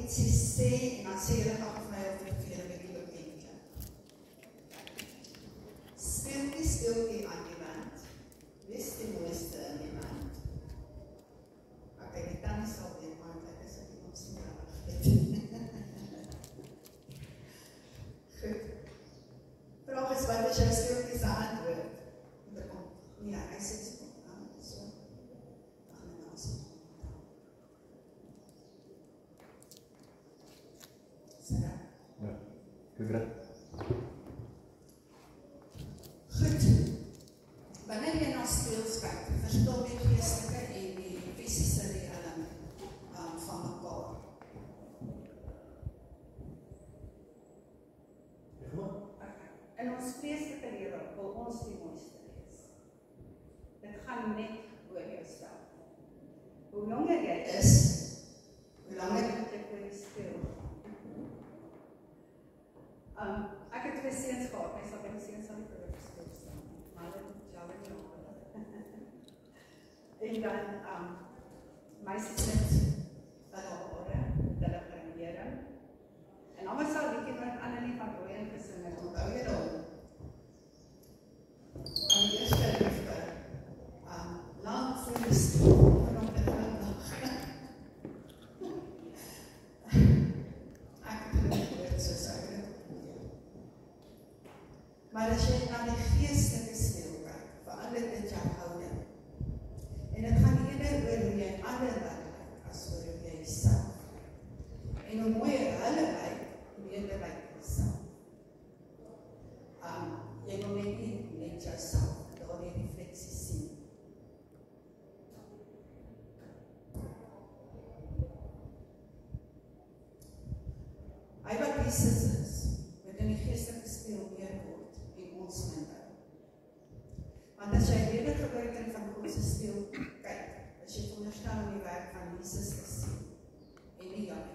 ietsie sê, en dan sê julle gaan vir my of vir julle 'n bietjie bekend klink. Speeltjie aan die wand. Wie is die mooiste in die wand? Okay, die tannie sal weer, maar ek is ek nog sien daar. Goed. Vraag is, wat is jou speeltjie se antwoord? Ja, hy sê so. Ja, goed. Goed. Wanneer jy na speels kyk, verskil die geestelike en die fisiese riem van mekaar. In ons vleeslike lewe wil ons die mooiste wees. Dit gaan net oor jouself. Hoe jonger jy is, hoe langer moet jy vir die speel. Ek het 2 seuns gehad, my sal by die seuns aan die produk speel staan. Maar dit moet jou in jou hande. En dan, meisies met hulle hare, hulle grimering. En dan was al die met Annelie van Rooyen gesing het, onthou jy dan? En die eerste liefde, lang voor die stoel, van op die glimlach. Ek het dit gehoord, soos ek dit opneem. Maar as jy na die geestelike speel kyk, verander dit jou houding. En dit gaan eerder oor hoe jy ander lyk, as oor hoe jy self. En hoe mooier hulle lyk, hoe eerder lyk jouself. Jy wil net jouself, daar die refleksie sien. Hy wat Jesus is, moet in die geestelike speel meer word en ons minder. Want as jy hele gebruiking van God se speel kyk, as jy veronderstel om die werk van Jesus te sien en nie jou nie.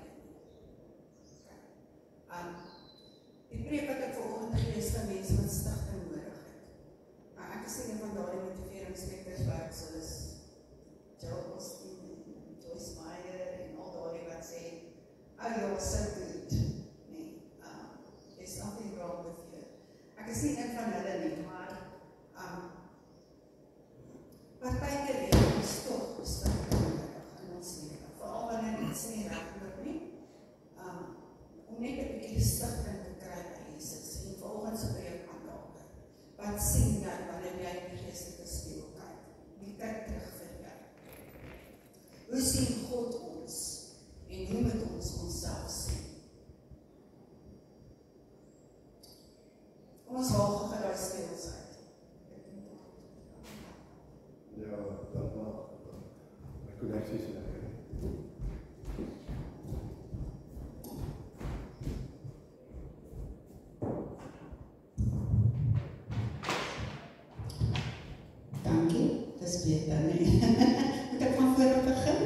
Die preek wat ek vanoggend gegee is vir mense wat stigting nodig het. Maar ek is een van daardie motiveringssprekers werk soos Joel Osteen, Joyce Meyer en al daardie wat sê, oh you're so good. Nee, there's nothing wrong with you. Ek is nie een van hulle nie, maar partykeer het ons toch stigting nodig in ons lewe. Veral wanneer iets nie reg loop nie. Om net 'n bietjie stigting te kry by Jesus en vanoggend se preek aanraak. Wat sien jy wanneer jy in die geestelike spieël kyk? Wie kyk terug vir jou? Hoe sien God ons en hoe moet ons onsself sien? Kom ons haal gou daai speels uit. Ja, dat mag. My connecties is lekker. Dis beter nie. Moet ek van voor begin?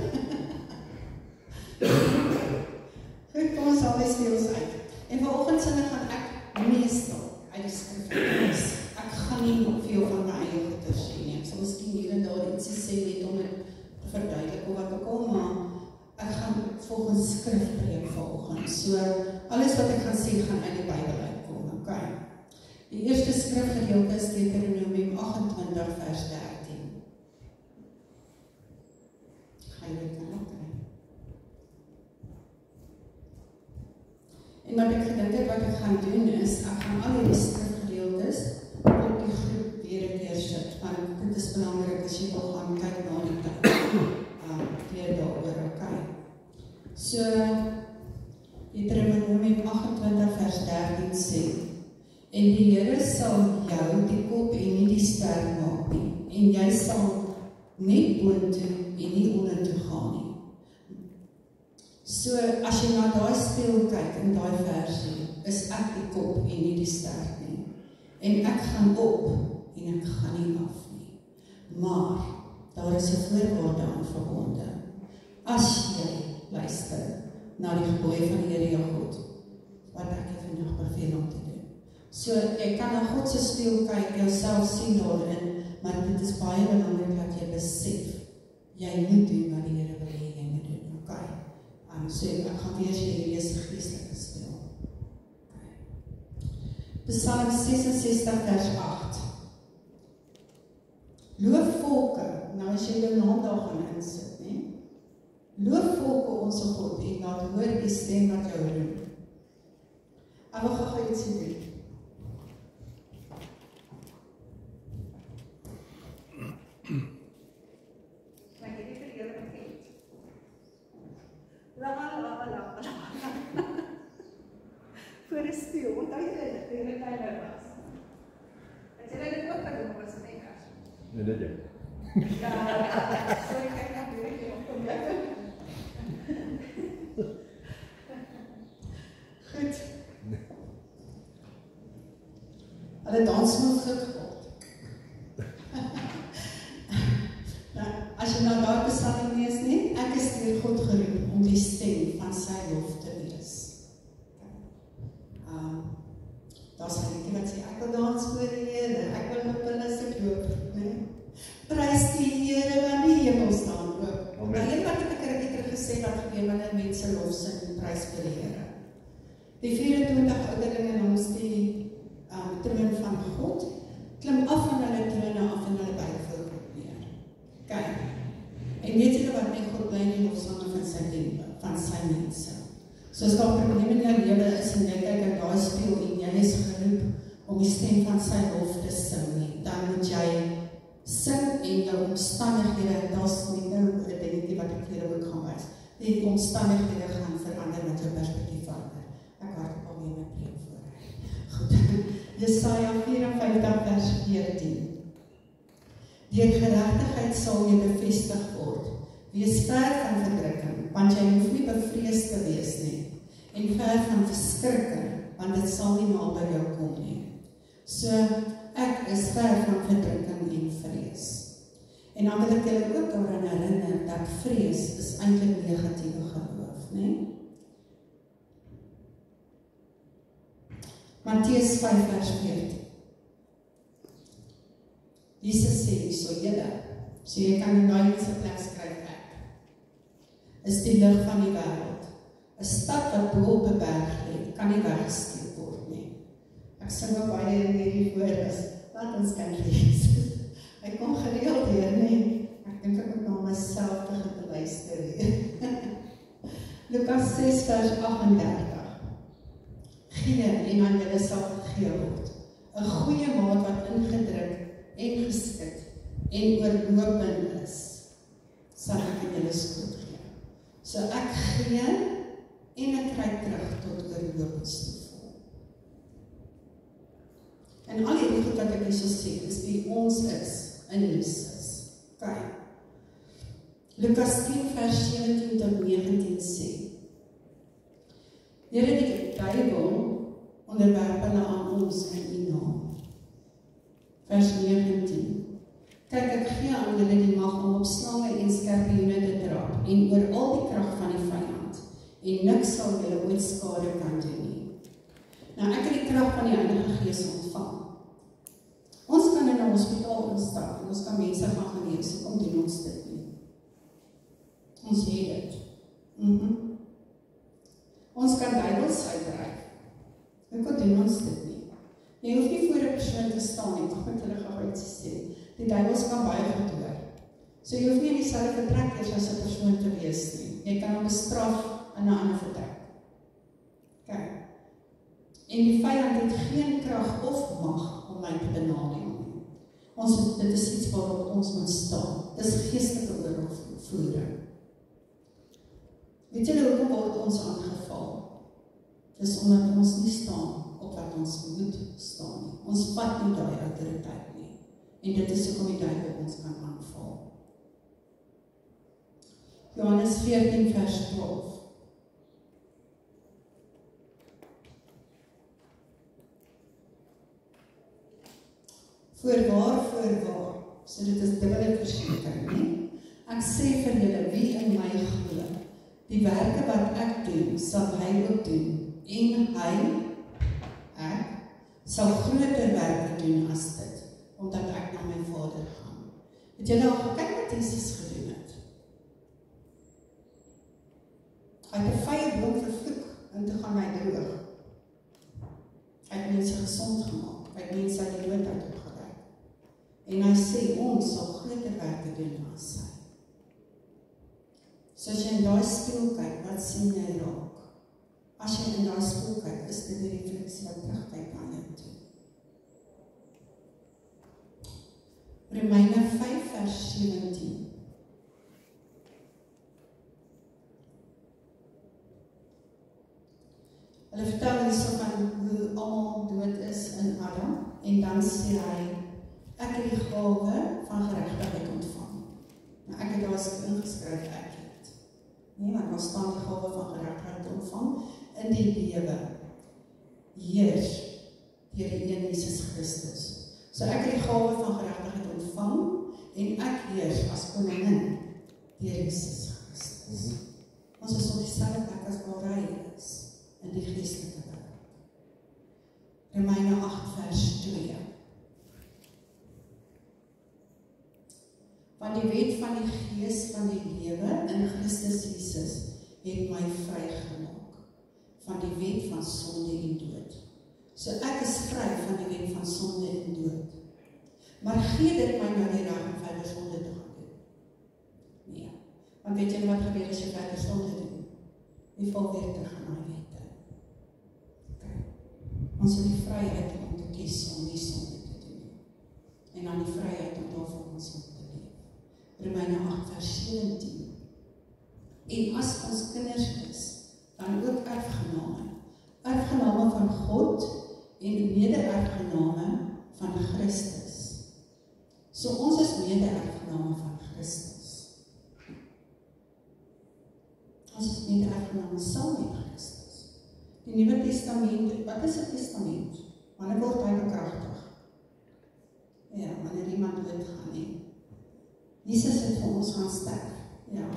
Goed, kom ons haal die speels uit. En vanoggend sinne gaan ek meestal uit die skrif lees. Ek gaan nie veel van my eie goeie sê nie. Ek sal miskien hier en daar ietsie sê net om dit te verduidelik of wat ook al, maar ek gaan volgens skrif preek vanoggend. So alles wat ek gaan sê gaan uit die Bybel uitkom, okay? Die eerste skrifgedeelte is Deuteronomium 28 vers 13. En wat ek gedink het wat ek gaan doen is, ek gaan al die skrifgedeeltes op die groep weer 'n keer sit, want dit is belangrik as jy wil gaan kyk na die tyd. Weer daaroor, okay. So, Deuteronomium 28 vers 13 sê, en die Here sal jou die kop en nie die ster maak nie, en jy sal net boontoe en nie ondertoe gaan nie. So, as jy na daai speel kyk in daai versie, is ek die kop en nie die ster nie. En ek gaan op en ek gaan nie af nie. Maar, daar is 'n voorwaarde aan verbonde. As jy luister na die gebooie van die Here jou God, wat ek jou vandag beveel om te doen. So, jy kan na God se speel kyk, jouself sien daarin, maar dit is baie belangrik dat jy besef, jy moet doen wat die Here wil hê jy moet doen, okay? So ek gaan weer sê hierdie is 'n geestelike speel. Psalm 66 vers 8. Loof volke, nou as jy jou naam daar gaan insit, né? Loof volke ons God en laat hoor die stem wat jou roep. Ek wil gou iets doen. Voor die speel, onthou jy dit, toe jy kleiner was. Het jy dit ook gedoen, was het enkers? Nee, dit jy. Ja, so ek kyk na die kom jy. Goed. Hulle dans moet goed geword. Nou, as jy nou daar Psalm lees nie, ek is deur God geroep om die stem van sy lof te wees. Daar is 'n liedjie wat sê, ek wil dans voor die Here, ek wil op hulle se loop, né? Prys die Here want die hemel staan oop. Amen. Nou, een wat ek 'n keer gesê wat gebeur wanneer mense lof sing en prys vir die Here. Die 24 ouderlinge langs die troon van God, klim af van hulle trone af en hulle buig voor God neer. Kyk, en weet julle wat met God bly in die lofsange van sy mense. So as daar probleme in jou lewe is en jy kyk in daai spieël en jy is geroep om die stem van sy lof te sing, dan moet jy sing en jou omstandighede, daar's nie nou 'n dingetjie wat ek hier ook gaan wys. Die omstandighede gaan verander met jou perspektief verander. Ek hardop al weer my preek voor. Goed. Jesaja 54 vers 14. Deur geregtigheid sal jy bevestig word. Wees ver van verdrukking, want jy hoef nie bevrees te wees nie. En ver van verskrikking, want dit sal nie naby jou kom nie. So, ek is ver van verdrukking en vrees. En dan wil ek julle ook daaraan herinner dat vrees is eintlik negatiewe geloof, né? Matteus 5 vers 14. Jesus sê so julle, so jy kan in daai se plek skryf ek, is die lig van die wêreld. 'n Stad wat bo op 'n berg lê, kan nie weggesteek word nie. Ek sing ook baie in hierdie woorde, laat ons kan lees. Ek kom gereeld hier, nee. Ek dink ek moet na myself te luister hier. Lukas 6 vers 38. Gee en aan julle sal gegee word. 'n Goeie maat wat ingedruk en geskit en oorlopend is, sal ek in julle skoot gee. So ek gee en ek kry terug tot oorloopendste. En al die goed wat ek hier so sê, is wie ons is in Jesus. Kyk. Lukas 10 vers 17 tot 19 sê, Here, die duiwel onderwerp hulle aan ons in U naam. Vers 19. Kyk, ek gee aan julle die mag om op slange en skorpioene te trap en oor al die krag van die vyand, en niks sal julle ooit skade kan doen nie. Nou, ek het die krag van die Heilige Gees ontvang. Ons kan in 'n hospitaal instap en ons kan mense gaan genees, hoekom doen ons dit nie? Ons het dit. Ons kan duiwels uitdryf. Hoekom doen ons dit nie? Jy hoef nie voor 'n persoon te staan nie, tog met hulle gou iets sê. Die duiwels kan baie goed hoor. So jy hoef nie in dieselfde vertrek eers as 'n persoon te wees nie. Jy kan hom bestraf in 'n ander vertrek. Kyk. En die vyand het geen krag of mag om my te benadeel nie. Dit is iets waarop ons moet staan. Dit is geestelike oorlogvoering. Weet julle hoekom word ons aangeval? Dis omdat ons nie staan op wat ons moet staan nie. Ons vat nie daai autoriteit nie. En dit is hoekom die duiwel ons kan aanval. Johannes 14 vers 12. Voorwaar, so dit is dubbele versekering, nie? Ek sê vir julle, wie in my glo, die werke wat ek doen, sal hy ook doen, en ek, sal groter werke doen as dit, omdat ek na my Vader gaan. Het julle al gekyk wat Jesus gedoen het? Hy het 'n vyeboom vervloek en toe gaan hy droog. Hy het mense gesond gemaak, hy het mense uit die dood uit opgelei. En hy sê, ons sal groter werke doen as hy. So as jy in daai spieël kyk, wat sien jy raak? As jy in daai spieël kyk, is dit 'n refleksie wat terugkyk aan jou toe. Romeine 5 vers 17. Hulle vertel hierso van hoe almal dood is in Adam, en dan sê hy, ek het die gawe van geregtigheid ontvang. Nou ek het daar ingeskryf, ek het. Nee, want daar staan die gawe van geregtigheid ontvang in die lewe. Heers deur die een Jesus Christus. So ek het die gawe van geregtigheid ontvang, en ek heers as koningin deur Jesus Christus. Ons is op dieselfde plek as waar hy is, in die geestelike wêreld. Romeine 8 vers 2. Want die wet van die gees van die lewe in Christus Jesus het my vrygemaak van die wet van sonde en dood. So ek is vry van die wet van sonde en dood. Maar gee dit my nou die reg om verder sonde te gaan doen? Nee. Want weet jy wat gebeur as jy verder sonde doen? Jy val weer terug in daai wette. Okay. Ons het die vryheid om te kies om nie sonde te doen. En dan die vryheid om daarvan ons te leef. Romeine 8 vers 17. En as ons kinders is, dan ook erfgename. Erfgename van God en mede-erfgename van Christus. So ons is mede-erfgename van Christus. Ons is mede-erfgename saam met Christus. Die Nuwe Testament, wat is 'n testament? Wanneer word hy bekragtig? Ja, wanneer iemand doodgaan nie. Jesus het vir ons gaan sterf. Ja.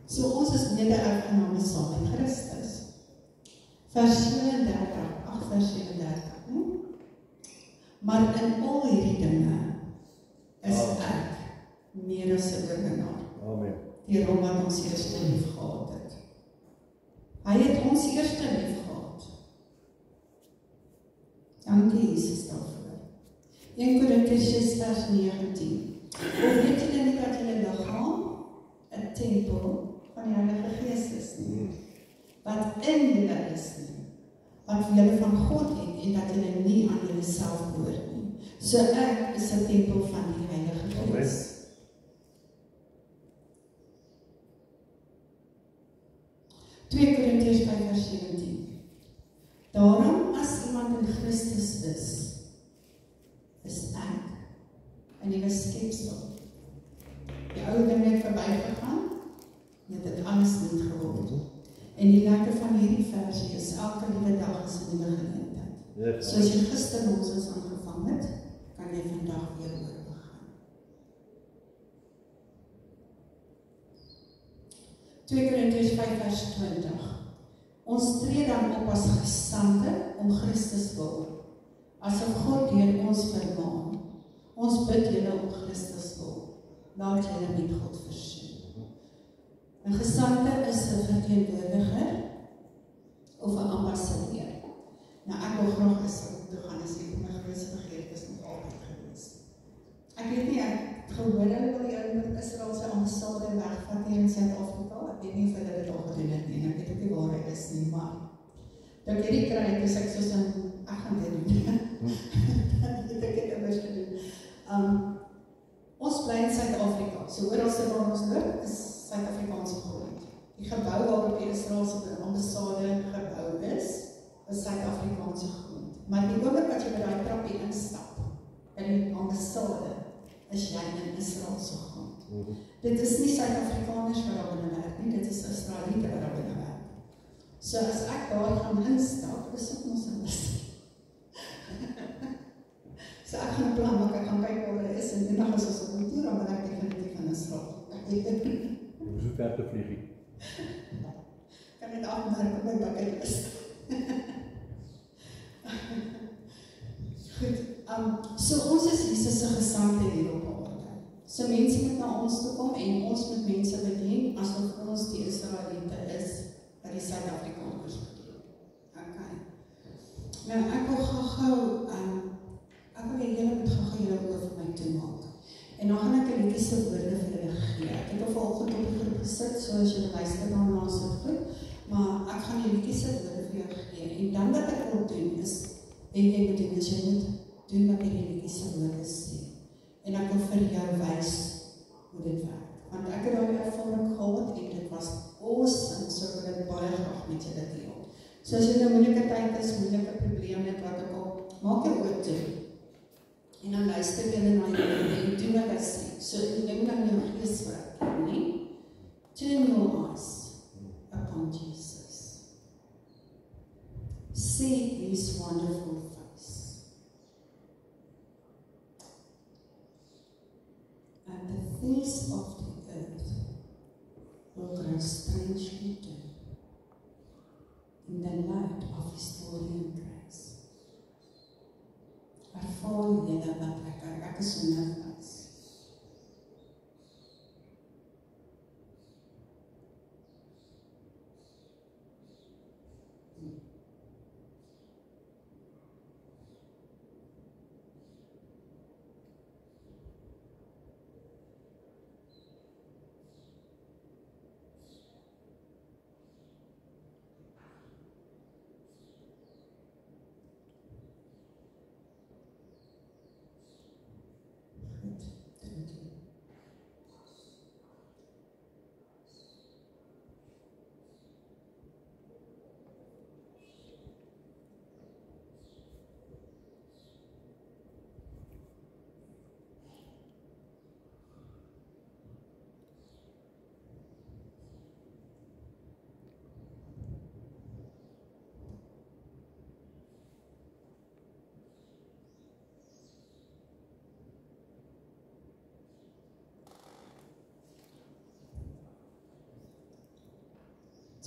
So ons is mede-erfgename saam met Christus. Vers 37, 8 vers 37. Maar in al hierdie dinge is ek meer as 'n oorwinnaar. Amen. Die hom wat ons eerste lief gehad het. Hy het ons eerste lief gehad. Dankie Jesus daarvoor. 1 Korintiërs 6 vers 19. Of weet julle nie dat julle liggaam 'n tempel van die Heilige Gees is nie? Wat in julle is nie. Wat julle van God het en dat julle nie aan julleself behoort nie. So ek is 'n tempel van die Heilige Gees. 2 Korintiërs 5 vers 17. Daarom as iemand in Christus is ek 'n nuwe skepsel. Die ou dinge het verbygegaan, net dit alles nuut geword. En die lekker van hierdie versie is elke liewe dag is 'n nuwe geleentheid. So as jy gister Moses aangevang het, kan jy vandag weer oorbegin. 2 Korintiërs 5 vers 20. Ons tree dan op as gesande om Christus wil, asof God deur ons vermaan. Ons bid julle om Christus wil, laat julle met God versoen. 'n gesande is 'n verteenwoordiger of 'n ambassadeur. Nou ek wil graag Israel toe gaan, as ek my grootste begeerte is nog altyd gewees. Ek weet nie, ek het gehoor hulle wil die Israel se ambassade wegvat hier in Suid-Afrika. Ek weet nie of hulle dit al gedoen het nie, ek weet ook nie waar hy is nie, maar dat ek hierdie kry, dus ek soos ek gaan dit doen. Dat ek het immers gedoen. Ons bly in Suid-Afrika, so oor as waar ons loop, is Suid-Afrikaanse grond. Die gebou waarop die Israelse ambassade gebou is Suid-Afrikaanse grond. Maar die oomblik wat jy by daai trappie instap, by die ambassade, is jy in Israelse grond. Dit is nie Suid-Afrikaners wat daar binne werk nie, dit is Israeliete wat daar binne werk. So as ek daar gaan instap, is dit ons in Israel. So ek gaan 'n plan maak, ek gaan kyk waar hulle is, en die dag as ons op die toer, dan ben ek definitief in Israel. Hoe ver te vlieg jy? Kan dit afmerk op my bucketlist. Goed, so ons is Jesus se gesande hier op aarde. So mense moet na ons toe kom en ons moet mense bedien asof ons die Israeliete is wat die Suid-Afrikaners bedien. Okay. Nou ek wil gou-gou ek wil julle moet gou-gou julle oor vir my toemaak. En dan gaan ek 'n liedjie se woorde vir julle gee. Ek het al vanoggend op die groep gesit, so as julle luister daarna so goed, maar ek gaan die liedjie se woorde vir julle gee. En dan wat ek wil doen is, en jy moet doen, as jy moet doen wat die liedjie se woorde sê. En ek wil vir jou wys hoe dit werk. Want ek het daai ervaring gehad en dit was awesome, so ek wil dit baie graag met julle deel. So as jy 'n moeilike tyd is, moeilike probleme het, wat ook al, maak jou oop toe. En dan luister jy na die en doen wat hy sê. So jy moet dan jou gees werk, nie? Turn your eyes upon Jesus. See his wonderful face. And the things of the earth will grow strangely dim in the light of his glory and grace. Ervaar julle wat ek is so nerveus.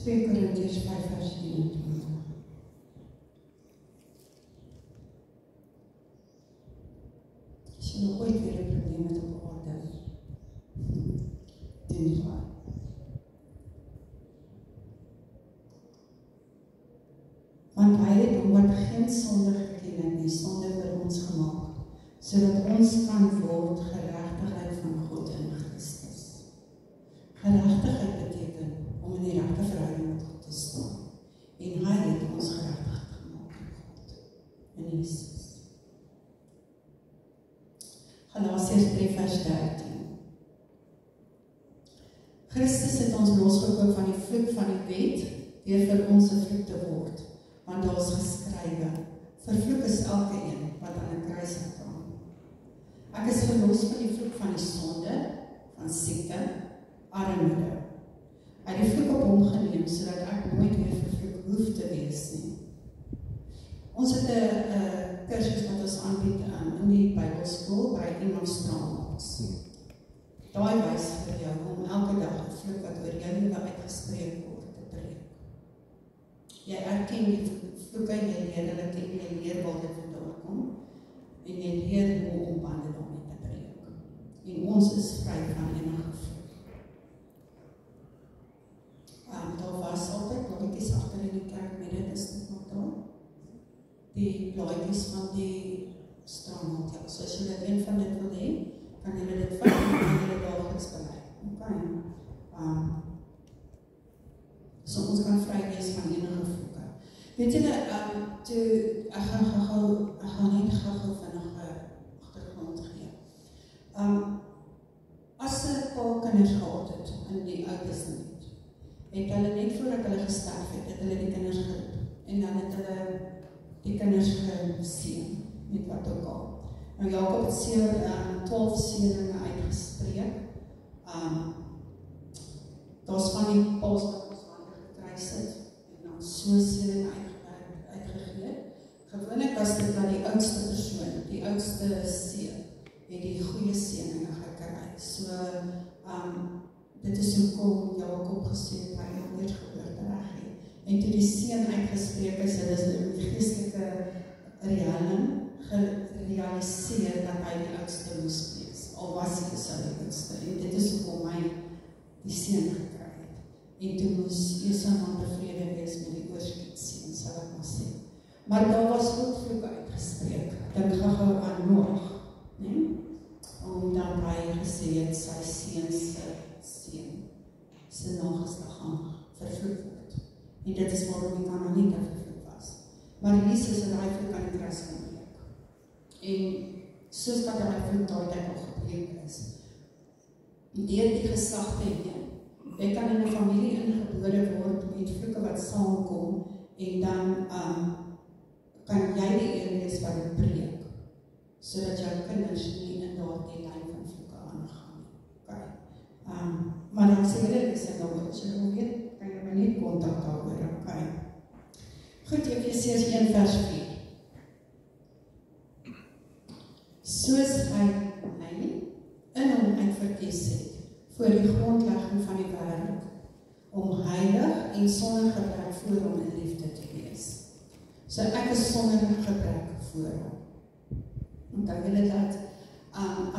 Twee Korintiërs 5 vers 21. As jy nog ooit weer 'n probleem het op aarde, doen dit waar. Want hy het hom wat geen sonde geken het nie, sonde vir ons gemaak, sodat ons kan word geregtigheid van God in Christus. Geregtigheid beteken om in die regte verhouding met God te staan. En hy het ons geregtig gemaak in God, in Jesus. Galasiërs 3 vers 13. Christus het ons losgekoop van die vloek van die wet, deur vir ons 'n vloek te word, want daar is geskrywe, vervloek is elke een wat aan 'n kruis hang. Ek is verlos van die vloek van die sonde, van siekte, armoede. Hy het die vloek op hom geneem, sodat ek nooit weer vervloek hoef te wees nie. Ons het 'n kursus wat ons aanbied in die Bybelskool by iemand Straalmaaks. Daai wys vir jou om elke dag 'n vloek wat oor jou lewe uitgespreek word te breek. Jy erken die vloeke, jy leer hulle ken, jy leer waar dit vandaan kom, en jy leer hoe om bande daarmee te breek. En ons is vry van enige vloek. Daar was altyd blaadjies agter in die kerk, met dit is dit nog daar. Die blaadjies van die Straalmaak, ja. So as jy dit een van dit wil hê, kan jy dit vat en kan jy dit daagliks bely. Okay. So ons kan vry wees van enige vloeke. Weet julle, ek gaan net gou vinnige agtergrond gee. As 'n paar kinders gehad het in die Ou Testament, het hulle net voordat hulle gesterf het hulle die kinders geroep. En dan het hulle die kinders geseën met wat ook al. Nou Jakob het 12 seëninge uitgespreek. Daar's van die paus wat ons hande gekruis het en dan so seëninge uitgegee. Gewoonlik was dit dat die oudste persoon, die oudste seun, het die goeie seëninge gekry. So dit is hoekom Jakob gesê het hy het net geboortereg het. En toe die seën uitgespreek is, hulle is in die geestelike realm gerealiseer dat hy die oudste moes wees. al was hy sy jongste, en dit is hoekom hy die seun gekry het. En toe moes Esau maar tevrede wees met die oorskietseun, sal ek maar sê. Maar daar was ook vloeke uitgespreek. Dink gou aan Noag, nee? Omdat hy gesê het sy seun se nageslag gaan vervloek word. En dit is waarom die Kanaaniete vervloek was. Maar Jesus het daai vloek aan die kruis gebreek. En soos dat daai vloek daai tyd al gebreek is, deur die geslagte heen, jy kan in 'n familie ingebore word met vloeke wat saamkom, en dan kan jy die een wees wat dit breek, sodat jou kinders nie in daardie lyn van vloeke aangaan. Okay. Maar dan sê hulle, dis daaroor, as jy wil weet, kan jy my net kontak daaroor, okay. Goed, Efesiërs 1 vers 4. Soos hy in hom uitverkies het, voor die grondlegging van die wêreld, om heilig en sonder gebrek voor hom in liefde te wees. So ek is sonder gebrek voor hom. Onthou julle dat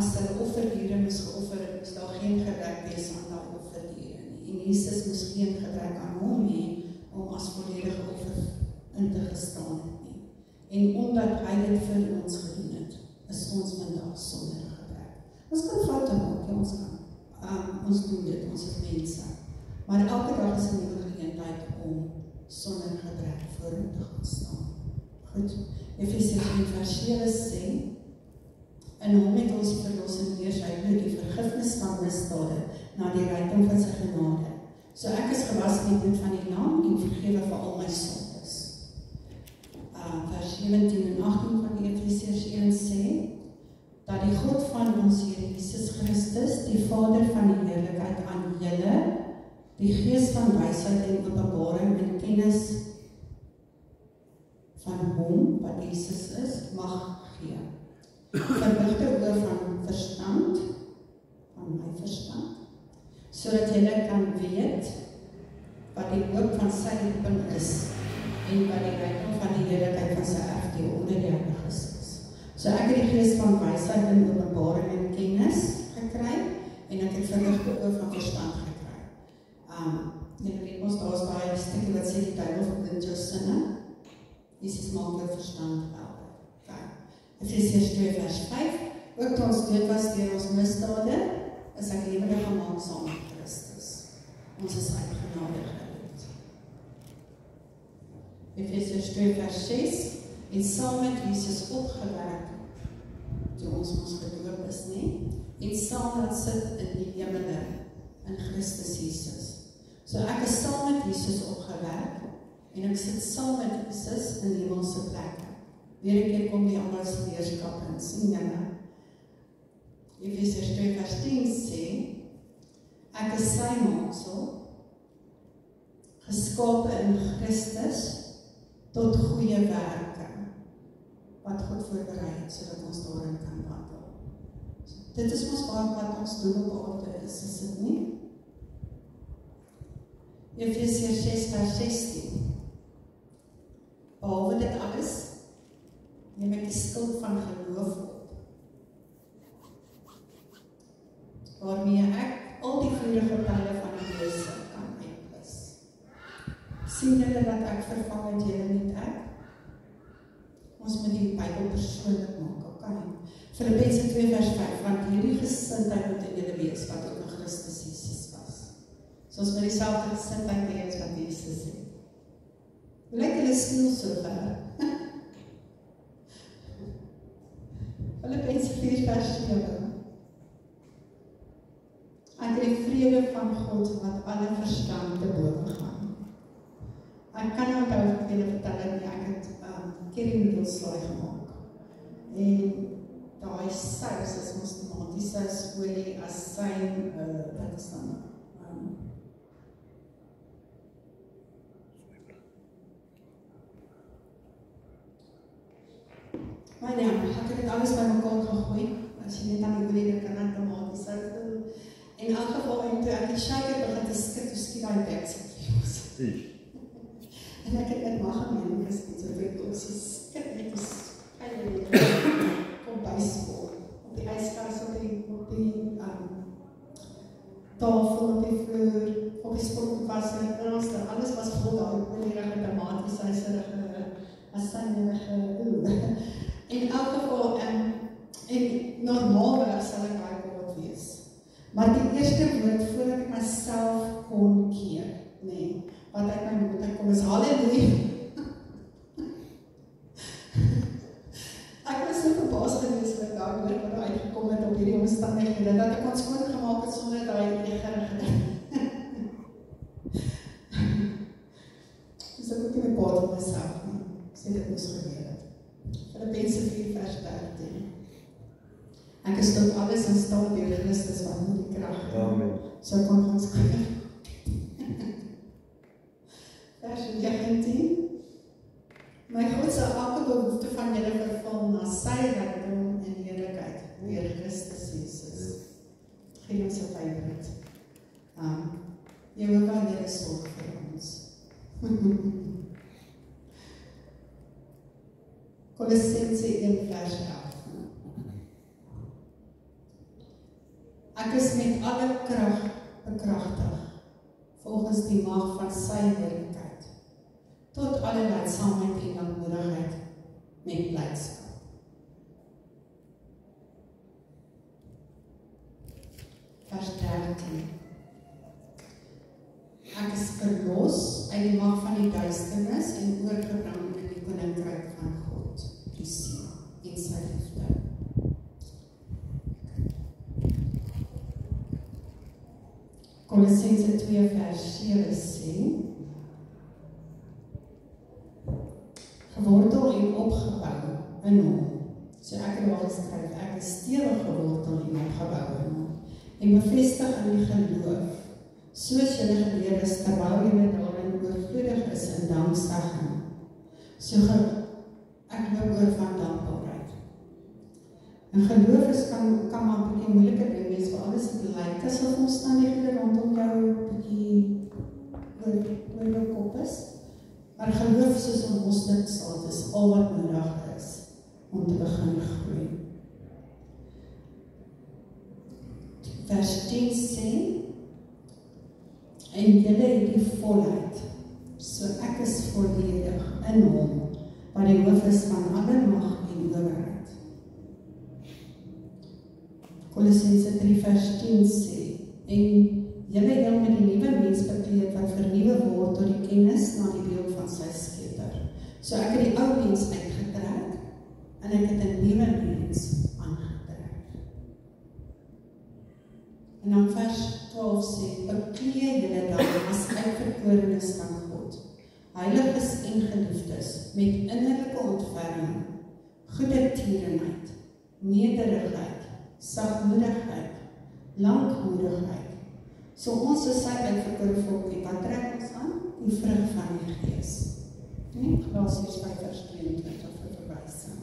as hulle offerdiere moes geoffer het, moes daar geen gebrek wees aan daai offerdiere nie. En Jesus moes geen gebrek aan hom hê om as volledige offer in te gestaan het nie. En omdat hy dit vir ons gedoen het, is ons vandag sonder gebrek. Ons kan foute maak, ja, ons doen dit, ons is mense. Maar elke dag is 'n nuwe geleentheid om sonder gebrek voor hom te gaan staan. Goed, Efesiërs 1 vers 7 sê, in hom het ons verlossing deur sy bloed, die vergifnis van misdade, na die rykdom van sy genade. So ek is gewas met die bloed van die lam en vergewe vir al my sondes. Vers 17 en 18 van die Efesiërs 1 sê, dat die God van ons Here Jesus Christus, die Vader van die heerlikheid, aan julle die gees van wysheid en openbaring en kennis van hom, wat Jesus is, mag gee. Verligte oor van verstand, van my verstand, sodat julle kan weet wat die hoop van sy roeping is en wat die rykdom van die heerlikheid van sy erfdeel onder die heiliges is. So ek het die gees van wysheid en openbaring en kennis gekry en ek het verligte oor van verstand gekry. Julle weet ons, daar is baie stukkie wat sê die duiwel verblind jou sinne. Jesus maak jou verstand helder. Okay. Efesiërs 2 vers 5, ook toe ons dood was deur ons misdade, is hy lewendig gemaak saam met Christus. Ons is uit genade gered. Efesiërs 2 vers 6, en saam met Jesus opgewek, toe ons gedoop is, nie? En saam laat sit in die hemele, in Christus Jesus. So ek is saam met Jesus opgewek, en ek sit saam met Jesus in die hemelse plekke. Weer 'n keer kom die Engelse leerskap in, sien julle? Efesiërs 2 vers 10 sê, ek is sy maaksel, geskape in Christus, tot goeie werke, wat God voorberei het, sodat ons daarin kan wandel. So, dit is ons wat ons doel op aarde is dit nie? Efesiërs 6 vers 16. Behalwe dit alles, neem ek die skild van geloof op, waarmee ek al die vurige pyle van die bose kan uitblus. Sien julle dat ek vervang het, julle niet ek? Ons moet die Bybel persoonlik maak, okay? Filippense 2 vers 5, want hierdie gesindheid moet in julle wees, wat ook in Christus Jesus was. So ons moet dieselfde gesindheid wees wat Jesus het. Hoe lyk julle skiel so ver? Filippense 4 vers 7. Ek het die vrede van God wat alle verstand te boven gaan. Ek kan nou vir julle vertel nie, ek het currynoedelslaai gemaak. En daai saus is mos tomaties, olie, asyn, wat is dan? Maar ja, ek het dit alles by mekaar gegooi, as jy net aan die olie, dit kan aan tomaties doen. En in elk geval, en toe ek die shaker begin te skik, toe skiet die bek sit. En ek het net mag aan my geskit, so ek so skit net, kom byspoor. op die yskas, op die tafel, op die vloer, op die spoelwasser, alles was vol daai olierige tomaatiesuiserige, asynige, in elk geval, en normaalweg sal ek baie kwaad wees. Maar die eerste woord voordat ek myself kon keer, wat ek my mond uitkom is halleluja. Ek was so verbaas gewees met daai woord wat uitgekom het op hierdie omstandighede, dat ek ons skoon gemaak het sonder daai egerige ding. Dus ek ook nie my paad op myself nie, sê dit moes gebeur het. Filippense 4:13. Ek is tot alles in staat deur Christus wat my die krag gee. Amen. So kon ons skryf. Vers 19. My God sal elke behoefte van julle vervul na sy rykdom en heerlikheid deur Christus Jesus. Gee ons 'n favourite. Jehovah Here sorg vir ons. Kolossense 1:11. Ek is met alle krag bekragtig, volgens die mag van sy heerlikheid, tot alle leidsaamheid en langmoedigheid met blydskap. Vers 13. Ek is verlos uit die mag van die duisternis en oorgebring in die koninkryk van God, die Seun en sy liefde. Kolossense 2:7 sê, gewortel en opgebou in hom. So ek het daar geskryf, ek is stewig gewortel en opgebou in hom, en bevestig in die geloof, soos julle geleer is, terwyl julle daarin oorvloedig is in danksegging. So ek loop oor van dankbaarheid. En geloof is kan maar 'n bietjie moeilike ding wees, vir alles het lyk asof omstandighede rondom jou 'n bietjie oor jou kop is. Maar geloof soos 'n mosterdsaad is al wat nodig is om te begin groei. Vers 10 sê, en julle het die volheid, so ek is volledig in hom, wat die hoof is van alle mag en owerheid. Kolossense 3:10 sê, en julle heel met die nuwe mens bekleed wat vernuwe word tot die kennis na die beeld van sy Skepper. So ek het die ou mens uitgetrek en ek het 'n nuwe mens aangetrek. En dan vers 12 sê, bekleed julle dan as uitverkorenes van God, heiliges en geliefdes, met innerlike ontferming, goeie tierenheid, nederigheid, sagmoedigheid, lankmoedigheid. So ons is sy uitverkore volkie, wat trek ons aan? Die vrug van die Gees. Galasiërs 5:22 vir verwysing.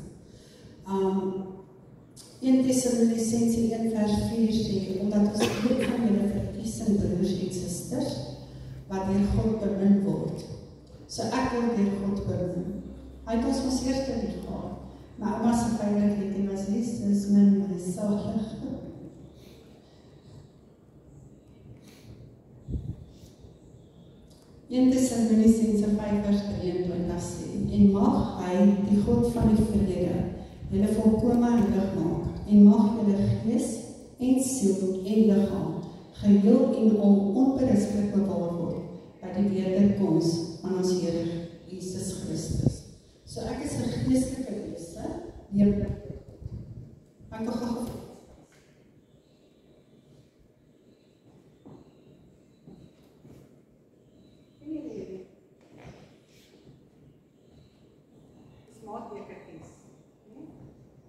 1 Tessalonisense 1:4 sê, omdat ons weet van julle verkiesing broers en susters, wat deur God bemin word. So ek word deur God bemin. Hy het ons ons eerste lief gehad. My ouma se favourite liedjie was Jesus, my salig. 1 Tessalonisense 5:23 sê, en mag hy, die God van die vrede, julle volkome heilig maak, en mag julle gees en siel en liggaam geheel en al onberispelik bewaar word by die wederkoms van ons Here Jesus Christus. So ek is 'n geestelike wese, lewendig. Ek wil gou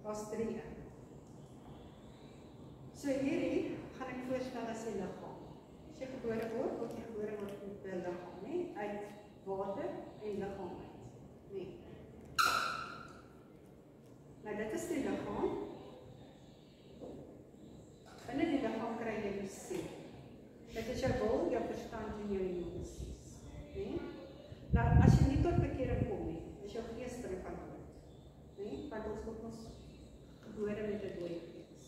was 3. So hierdie gaan ek voorstel as 'n liggaam. As jy gebore word, word jy gebore word met 'n liggaam, uit water en liggaam uit. Nou dit is die liggaam. Binne die liggaam kry jy die siel. Dit is jou wil, jou verstand en jou emosies. Nou as jy nie tot bekering kom nie, is jou gees terug van dood. Want ons word ons gebore met 'n dooie gees.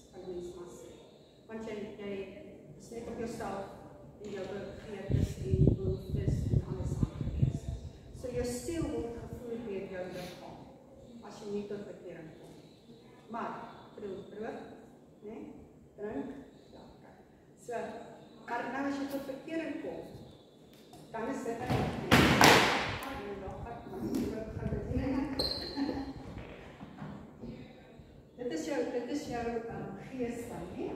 en jou begeertes en behoeftes en alles aangewees. So jou siel word gevoer deur jou liggaam, as jy nie tot bekering kom. Maar, brood, nee, drink, ja, okay. So, maar nou as jy tot bekering kom, dan is dit dit is jou gees dan, nie?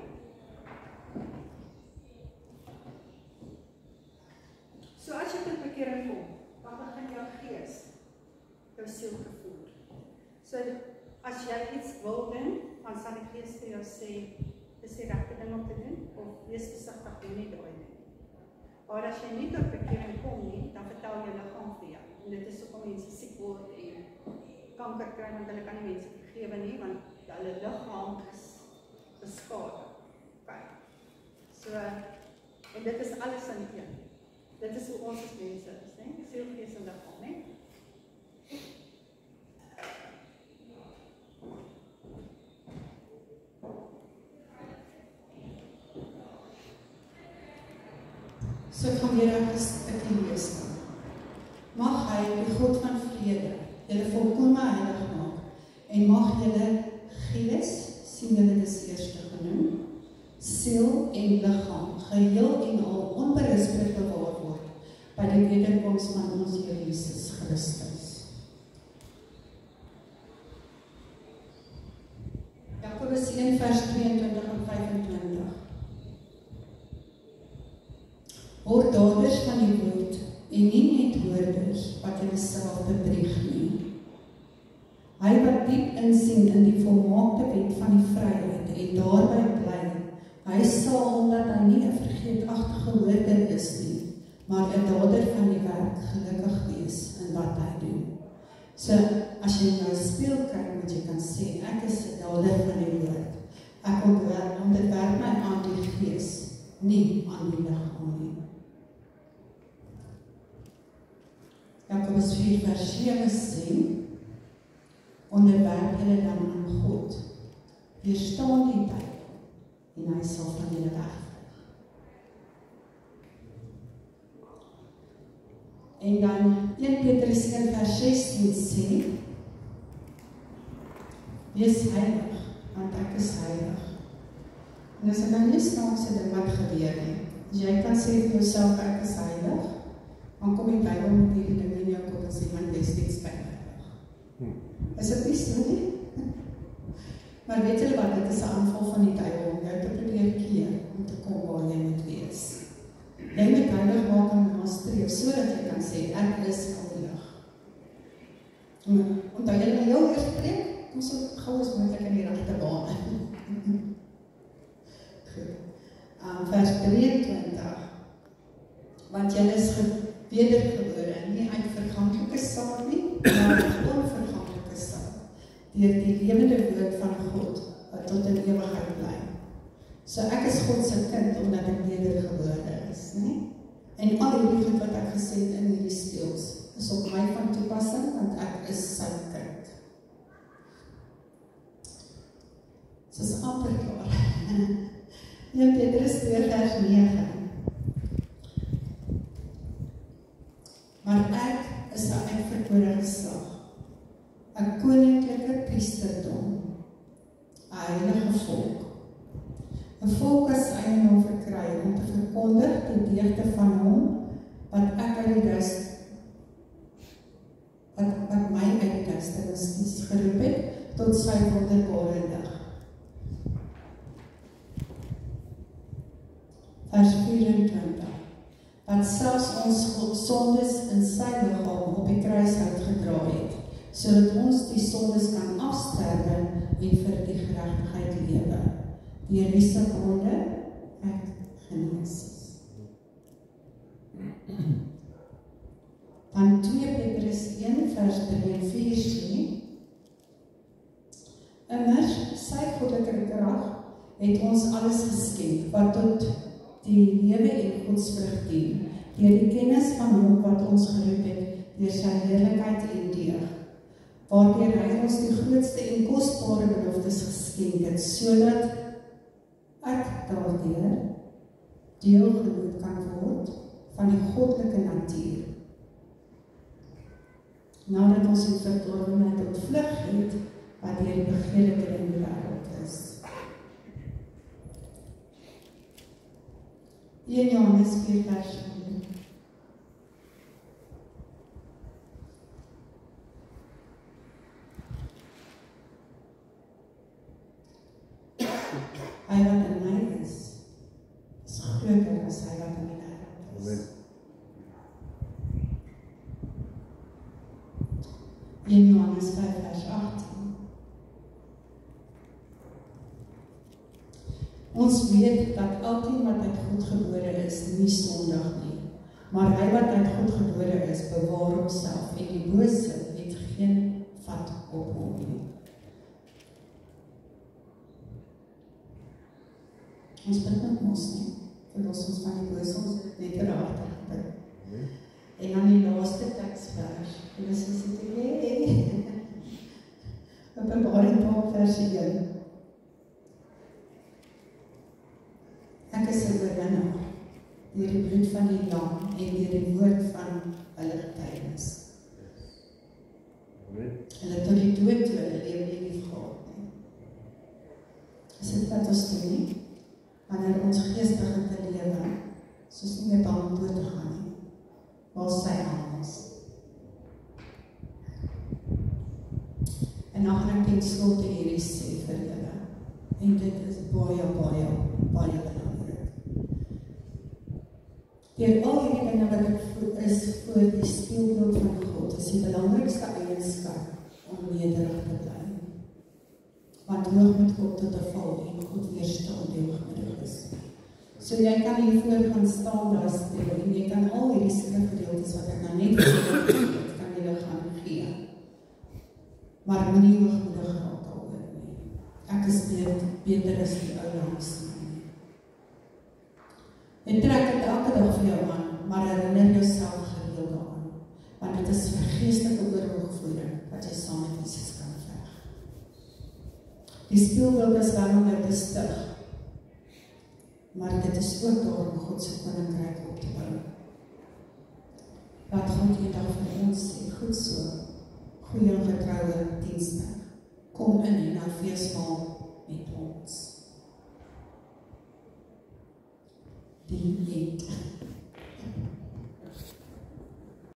So as jy tot bekering kom, dan begin jou gees jou siel te voer. So as jy iets wil doen, dan sal die gees vir jou sê, dis die regte ding om te doen, of wees versigtig doen nie daai ding. Maar as jy nie tot bekering kom nie, dan vertel jou liggaam vir jou. En dit is hoekom mense siek word en kanker kry, want hulle kan nie mense vergewe nie, want hulle liggaam is beskadig. Okay. So, en dit is alles in een. Dit is hoe ons as mense is, né? Siel, gees en liggaam, né? So ek gaan weer een stukkie lees dan. Mag hy, die God van vrede, julle volkome heilig maak, en mag julle gees, sien julle dis eerste genoem, siel en liggaam, geheel en al onberispelik bewaar word, by die wederkoms van ons Here Jesus Christus. Jakobus 1 vers 22 en 25. Word daders van die woord, en nie net hoorders, wat julle self bedrieg nie. Hy wat diep insien in die volmaakte wet van die vryheid, en daarby bly, hy sal, omdat hy nie 'n vergeetachtige hoorder is nie, maar 'n dader van die werk gelukkig wees in wat hy doen. So, as jy nou speel kyk, moet jy kan sê, ek is 'n dader van die woord. Ek onderwerp my aan die gees, nie aan die liggaam nie. Jakobus 4 vers 7 sê, onderwerp julle dan aan God, weerstaan die tyd, en hy sal van julle wegvlug. En dan 1 Petrus 1 vers 16 sê, wees heilig, want ek is heilig. En as ek dan nie snaakse ding wat gebeur nie, as jy kan sê vir jouself, ek is heilig, dan kom die Bybel met hierdie ding in jou kop en sê, want jy is steeds heilig. Is dit nie so nie? Maar weet julle wat, dit is 'n aanval van die duiwel om jou te probeer keer, om te kom waar jy moet wees. Jy moet heilig maak en nastreef, sodat jy kan sê, ek is heilig. Onthou julle my heel eers preek, kom so gauw as moontlik in die regte baan. Goed. Vers 23. Want julle is wedergebore, nie uit verganklike saad nie, maar uit onverganklike saad, deur die lewende woord van God, wat tot in ewigheid bly. So ek is God se kind, omdat ek wedergebore is, nie? En al die goed wat ek gesê het in hierdie speels, is op my van toepassing, want ek is sy kind. So is amper klaar. 1 Petrus 2 vers 9. Maar ek is 'n uitverkore geslag, 'n koninklike priesterdom, 'n heilige volk. 'n volk as eiendom verkry om te verkondig die deugde van hom wat my uit die duisternis geroep het tot sy wonderbare lig. Vers 24. Wat selfs ons sondes in sy liggaam op die kruis uitgedra het, sodat ons die sondes kan afsterwe en vir die geregtigheid lewe, deur wie se wonde ek genees is. Dan 2 Petrus 1 vers 3 en 4 sê, immers sy goddelike krag het ons alles geskenk, wat tot die lewe en godsvrug dien, deur die kennis van hom wat ons geroep het, deur sy heerlikheid en deug, waardeur hy ons die grootste en kosbare beloftes geskenk het, sodat ek daardeur deelgenoot kan word van die goddelike natuur. Nadat ons in verdorwenheid ontvlug het, wat deur die begeerlike in die wêreld is. 1 Johannes 4 vers 1. Hy wat in my is groter as hy wat in die wêreld is. 1 Johannes 5 vers 18. Ons weet dat elkeen wat uit God gebore is, nie sondig nie, maar hy wat uit God gebore is, bewaar homself en die bose het geen vat op hom nie. Ons bid met ons nie, verlos ons van die bose, ons het net verraad gebid. En dan die laaste teksvers, en dis is dit, Openbaring 12 vers 1. Ek is 'n oorwinnaar deur die bloed van die lam en deur die woord van hulle getuienis. Hulle tot die dood toe hulle lewe nie lief gehad nie. Is dit wat ons doen nie? Wanneer ons geestig in te lewe, soos nie meer bang om dood te gaan nie, waar sy aan is. En dan gaan ek ten slotte hierdie sê vir julle. En dit is baie belangrik. Deur al hierdie dinge wat ek is voor die spieelbeeld van God, is die belangrikste eienskap om nederig te bly. Want hoog met God tot 'n val en God weerstaan die hoogmoedig is. So jy kan hiervoor gaan staan daar as en jy kan al hierdie skrifgedeeltes wat ek nou net kan julle gaan gee. Maar moenie hoogmoedig raak daaroor nie. Ek is beter as die ou langs my. En trek dit elke dag vir jou aan, maar herinner jouself gereeld daaraan, want dit is geestelike oorlogvoering wat jy saam met Jesus kan veg. Die speelbeeld is wel om jou te stig, maar dit is ook daar om God se koninkryk op te bou. Laat God eendag vir ons sê, goed so, goeie en getroue diensknegt, kom in en nou feesmaal met ons. Die